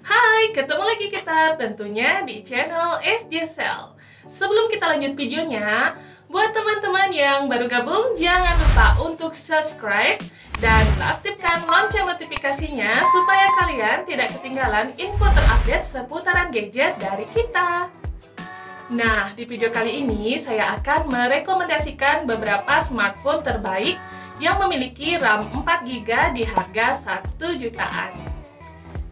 Hai, ketemu lagi kita tentunya di channel SJ Cell. Sebelum kita lanjut videonya, buat teman-teman yang baru gabung, jangan lupa untuk subscribe dan aktifkan lonceng notifikasinya supaya kalian tidak ketinggalan info terupdate seputaran gadget dari kita. Nah, di video kali ini saya akan merekomendasikan beberapa smartphone terbaik yang memiliki RAM 4GB di harga 1 jutaan.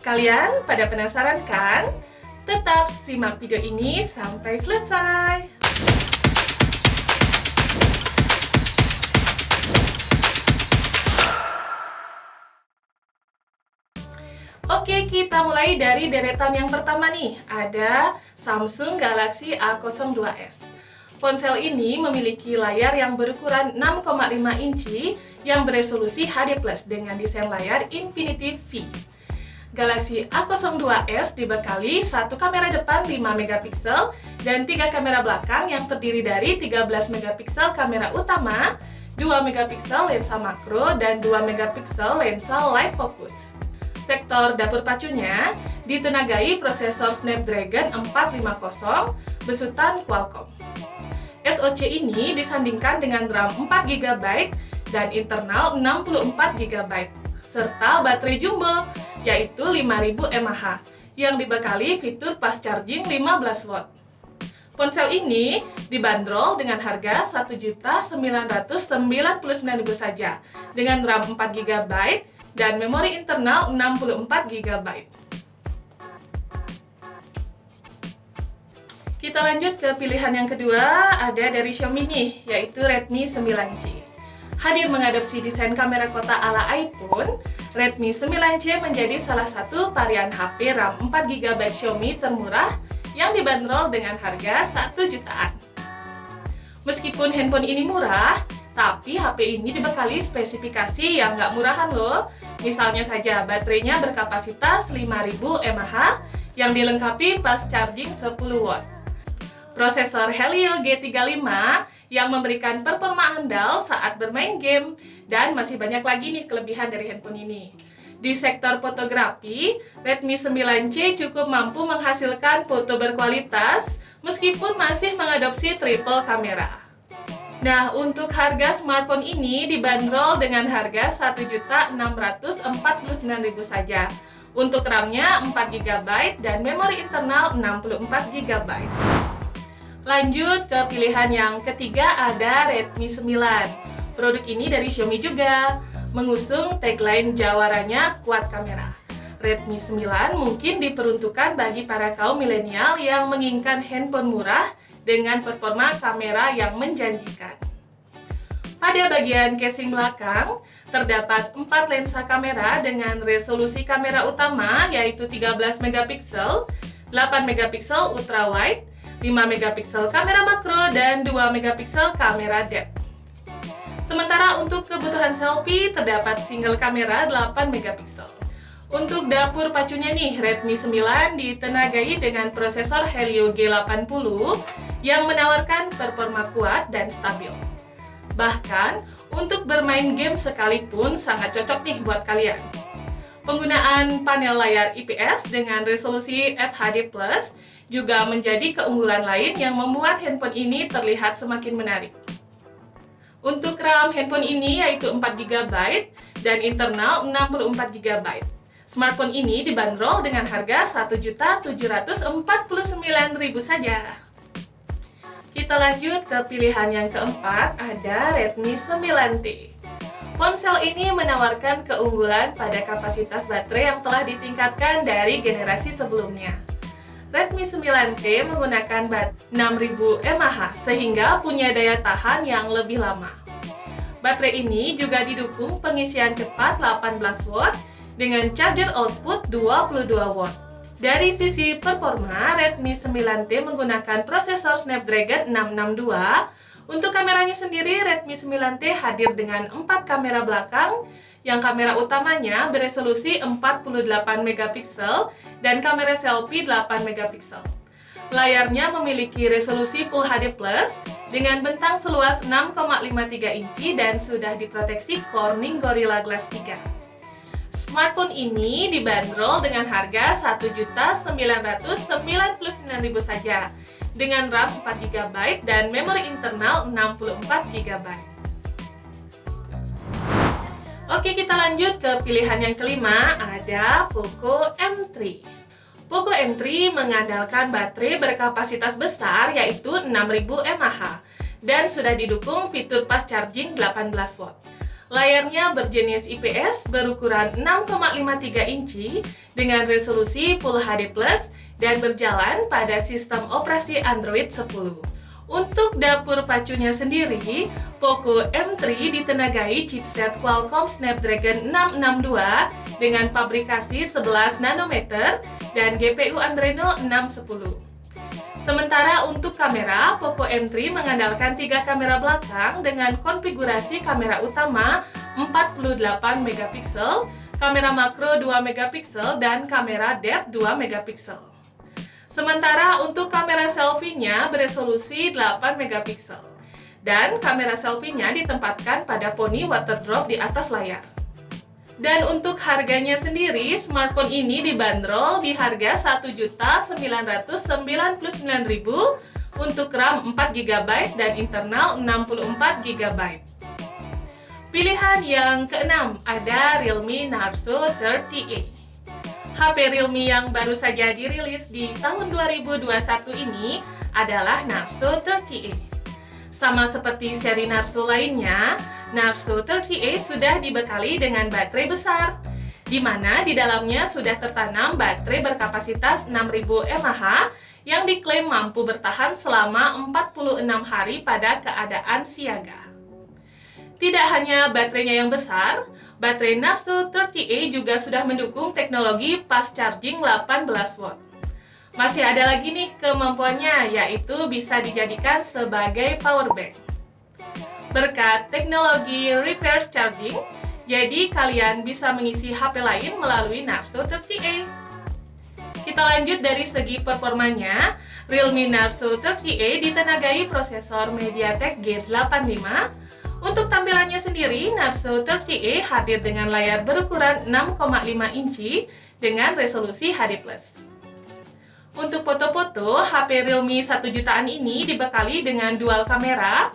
Kalian pada penasaran kan? Tetap simak video ini sampai selesai. Oke, kita mulai dari deretan yang pertama nih. Ada Samsung Galaxy A02s. Ponsel ini memiliki layar yang berukuran 6,5 inci yang beresolusi HD+ dengan desain layar Infinity V. Galaxy A02s dibekali satu kamera depan 5 megapiksel dan 3 kamera belakang yang terdiri dari 13 megapiksel kamera utama, 2 megapiksel lensa makro, dan 2 megapiksel lensa light focus. Sektor dapur pacunya ditenagai prosesor Snapdragon 450 besutan Qualcomm. SoC ini disandingkan dengan RAM 4GB dan internal 64GB serta baterai jumbo yaitu 5000 mAh yang dibekali fitur fast charging 15W. Ponsel ini dibanderol dengan harga Rp1.999.000 saja dengan RAM 4GB dan memori internal 64GB. Kita lanjut ke pilihan yang kedua, ada dari Xiaomi nih, yaitu Redmi 9C. Hadir mengadopsi desain kamera kotak ala iPhone, Redmi 9C menjadi salah satu varian HP RAM 4GB Xiaomi termurah yang dibanderol dengan harga 1 jutaan. Meskipun handphone ini murah, tapi HP ini dibekali spesifikasi yang nggak murahan loh. Misalnya saja baterainya berkapasitas 5000 mAh yang dilengkapi fast charging 10W. Prosesor Helio G35 yang memberikan performa andal saat bermain game, dan masih banyak lagi nih kelebihan dari handphone ini. Di sektor fotografi, Redmi 9C cukup mampu menghasilkan foto berkualitas meskipun masih mengadopsi triple kamera. Nah, untuk harga smartphone ini dibanderol dengan harga Rp1.649.000 saja. Untuk RAM-nya 4GB dan memori internal 64GB. Lanjut ke pilihan yang ketiga, ada Redmi 9. Produk ini dari Xiaomi juga, mengusung tagline jawarannya kuat kamera. Redmi 9 mungkin diperuntukkan bagi para kaum milenial yang menginginkan handphone murah dengan performa kamera yang menjanjikan. Pada bagian casing belakang, terdapat 4 lensa kamera dengan resolusi kamera utama yaitu 13 megapiksel, 8 megapiksel ultrawide, 5 megapiksel kamera makro, dan 2 megapiksel kamera depth. Sementara untuk kebutuhan selfie, terdapat single kamera 8 megapiksel. Untuk dapur pacunya nih, Redmi 9 ditenagai dengan prosesor Helio G80 yang menawarkan performa kuat dan stabil. Bahkan, untuk bermain game sekalipun sangat cocok nih buat kalian. Penggunaan panel layar IPS dengan resolusi FHD+ juga menjadi keunggulan lain yang membuat handphone ini terlihat semakin menarik. Untuk RAM handphone ini yaitu 4GB dan internal 64GB. Smartphone ini dibanderol dengan harga Rp1.749.000 saja. Kita lanjut ke pilihan yang keempat, ada Redmi 9T. Ponsel ini menawarkan keunggulan pada kapasitas baterai yang telah ditingkatkan dari generasi sebelumnya. Redmi 9T menggunakan baterai 6000 mAh sehingga punya daya tahan yang lebih lama. Baterai ini juga didukung pengisian cepat 18W dengan charger output 22W. Dari sisi performa, Redmi 9T menggunakan prosesor Snapdragon 662. Untuk kameranya sendiri, Redmi 9T hadir dengan 4 kamera belakang, yang kamera utamanya beresolusi 48 megapiksel dan kamera selfie 8 megapiksel. Layarnya memiliki resolusi Full HD+ dengan bentang seluas 6,53 inci dan sudah diproteksi Corning Gorilla Glass 3. Smartphone ini dibanderol dengan harga Rp1.999.000 saja, dengan RAM 4GB dan memori internal 64GB. Oke, kita lanjut ke pilihan yang kelima, ada Poco M3. Poco M3 mengandalkan baterai berkapasitas besar yaitu 6000 mAh dan sudah didukung fitur fast charging 18 watt. Layarnya berjenis IPS berukuran 6,53 inci dengan resolusi Full HD+ dan berjalan pada sistem operasi Android 10. Untuk dapur pacunya sendiri, Poco M3 ditenagai chipset Qualcomm Snapdragon 662 dengan pabrikasi 11 nanometer dan GPU Adreno 610. Sementara untuk kamera, Poco M3 mengandalkan 3 kamera belakang dengan konfigurasi kamera utama 48 megapiksel, kamera makro 2 megapiksel, dan kamera depth 2 megapiksel. Sementara untuk kamera selfie-nya beresolusi 8 megapiksel, dan kamera selfie-nya ditempatkan pada poni water drop di atas layar. Dan untuk harganya sendiri, smartphone ini dibanderol di harga Rp1.999.000 untuk RAM 4GB dan internal 64GB. Pilihan yang keenam ada Realme Narzo 30A. HP Realme yang baru saja dirilis di tahun 2021 ini adalah Narzo 30A. Sama seperti seri Narzo lainnya, Narzo 30A sudah dibekali dengan baterai besar, di mana di dalamnya sudah tertanam baterai berkapasitas 6000 mAh yang diklaim mampu bertahan selama 46 hari pada keadaan siaga. Tidak hanya baterainya yang besar, baterai Narzo 30A juga sudah mendukung teknologi fast charging 18 watt. Masih ada lagi nih kemampuannya, yaitu bisa dijadikan sebagai power bank. Berkat teknologi reverse charging, jadi kalian bisa mengisi HP lain melalui Narzo 30A. Kita lanjut dari segi performanya. Realme Narzo 30A ditenagai prosesor MediaTek G85. Untuk tampilannya sendiri, Narzo 30A hadir dengan layar berukuran 6,5 inci dengan resolusi HD+. Untuk foto-foto, HP Realme 1 jutaan ini dibekali dengan dual kamera.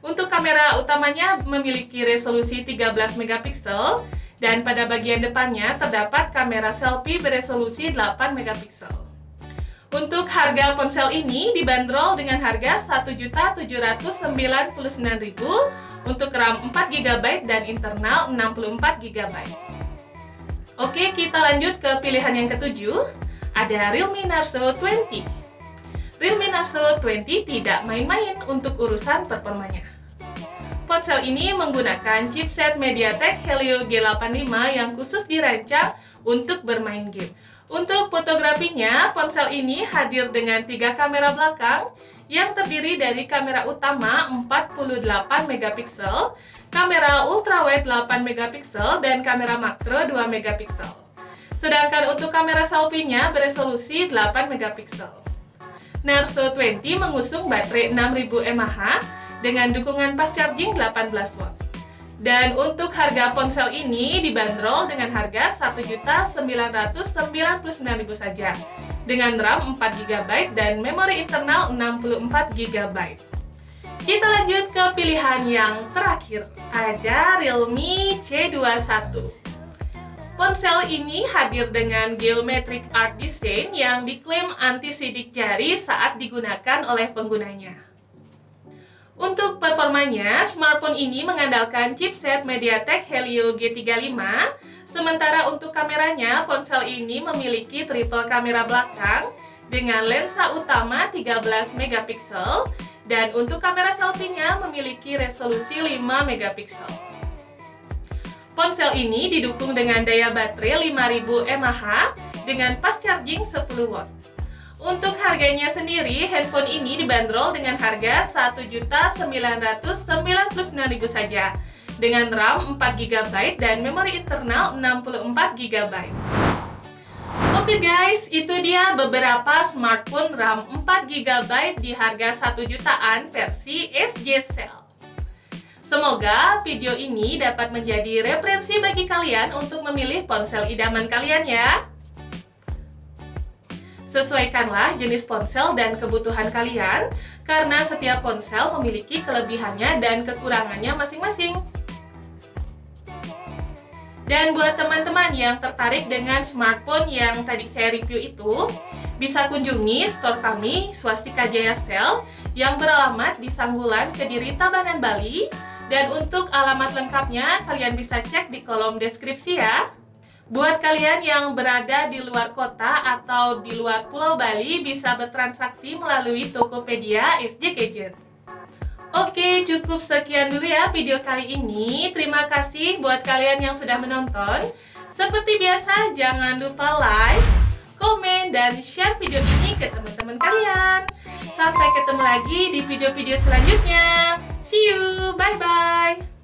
Untuk kamera utamanya memiliki resolusi 13 megapiksel dan pada bagian depannya terdapat kamera selfie beresolusi 8 megapiksel. Untuk harga ponsel ini dibanderol dengan harga Rp1.799.000 untuk RAM 4GB dan internal 64GB. Oke, kita lanjut ke pilihan yang ketujuh. Ada Realme Narzo 20. Realme Narzo 20 tidak main-main untuk urusan performanya. Ponsel ini menggunakan chipset MediaTek Helio G85 yang khusus dirancang untuk bermain game. Untuk fotografinya, ponsel ini hadir dengan 3 kamera belakang yang terdiri dari kamera utama 48 megapiksel, kamera ultrawide 8 megapiksel, dan kamera makro 2 megapiksel. Sedangkan untuk kamera selfie-nya beresolusi 8 megapiksel. Narzo 20 mengusung baterai 6000 mAh dengan dukungan fast charging 18 watt. Dan untuk harga ponsel ini dibanderol dengan harga Rp1.999.000 saja, dengan RAM 4GB dan memori internal 64GB. Kita lanjut ke pilihan yang terakhir, ada Realme C21. Ponsel ini hadir dengan geometric art design yang diklaim anti-sidik jari saat digunakan oleh penggunanya. Untuk performanya, smartphone ini mengandalkan chipset MediaTek Helio G35, sementara untuk kameranya, ponsel ini memiliki triple kamera belakang dengan lensa utama 13 megapiksel dan untuk kamera selfie-nya memiliki resolusi 5 megapiksel. Ponsel ini didukung dengan daya baterai 5000 mAh dengan fast charging 10 watt. Untuk harganya sendiri, handphone ini dibanderol dengan harga Rp1.999.000 saja, dengan RAM 4GB dan memori internal 64GB. Oke guys, itu dia beberapa smartphone RAM 4GB di harga 1 jutaan versi SJ Cell. Semoga video ini dapat menjadi referensi bagi kalian untuk memilih ponsel idaman kalian ya. Sesuaikanlah jenis ponsel dan kebutuhan kalian, karena setiap ponsel memiliki kelebihannya dan kekurangannya masing-masing. Dan buat teman-teman yang tertarik dengan smartphone yang tadi saya review itu, bisa kunjungi store kami, Swastika Jaya Sale, yang beralamat di Sanggulan, Kediri, Tabanan, Bali. Dan untuk alamat lengkapnya, kalian bisa cek di kolom deskripsi ya. Buat kalian yang berada di luar kota atau di luar Pulau Bali, bisa bertransaksi melalui Tokopedia SJ Gadget. Oke, cukup sekian dulu ya video kali ini. Terima kasih buat kalian yang sudah menonton. Seperti biasa, jangan lupa like, komen, dan share video ini ke teman-teman kalian. Sampai ketemu lagi di video-video selanjutnya. See you, bye-bye.